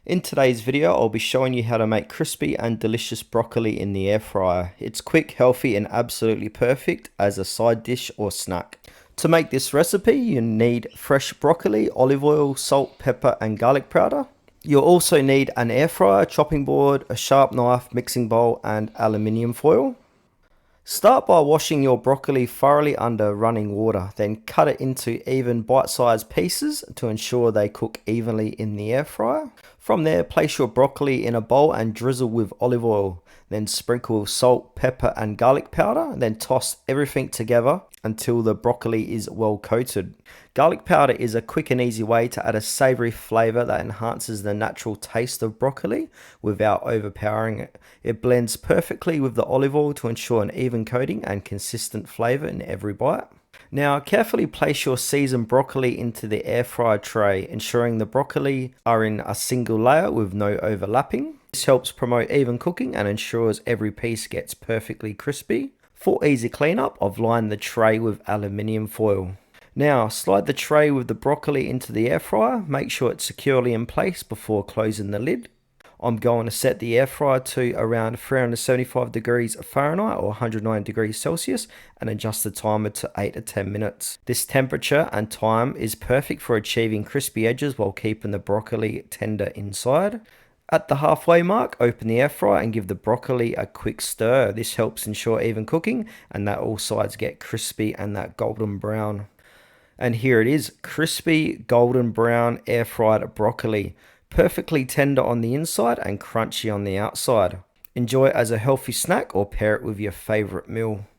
In today's video, I'll be showing you how to make crispy and delicious broccoli in the air fryer. It's quick, healthy, and absolutely perfect as a side dish or snack. To make this recipe, you need fresh broccoli, olive oil, salt, pepper, and garlic powder. You'll also need an air fryer, chopping board, a sharp knife, mixing bowl, and aluminium foil. Start by washing your broccoli thoroughly under running water, then cut it into even bite-sized pieces to ensure they cook evenly in the air fryer. From there, place your broccoli in a bowl and drizzle with olive oil. Then sprinkle salt, pepper, and garlic powder, then toss everything together until the broccoli is well coated. Garlic powder is a quick and easy way to add a savory flavor that enhances the natural taste of broccoli without overpowering it. It blends perfectly with the olive oil to ensure an even coating and consistent flavor in every bite. Now, carefully place your seasoned broccoli into the air fryer tray, ensuring the broccoli are in a single layer with no overlapping. This helps promote even cooking and ensures every piece gets perfectly crispy. For easy cleanup, I've lined the tray with aluminium foil. Now, slide the tray with the broccoli into the air fryer. Make sure it's securely in place before closing the lid. I'm going to set the air fryer to around 375 degrees Fahrenheit or 109 degrees Celsius and adjust the timer to 8 to 10 minutes. This temperature and time is perfect for achieving crispy edges while keeping the broccoli tender inside. At the halfway mark, open the air fryer and give the broccoli a quick stir. This helps ensure even cooking and that all sides get crispy and that golden brown. And here it is, crispy golden brown air fried broccoli. Perfectly tender on the inside and crunchy on the outside. Enjoy it as a healthy snack or pair it with your favorite meal.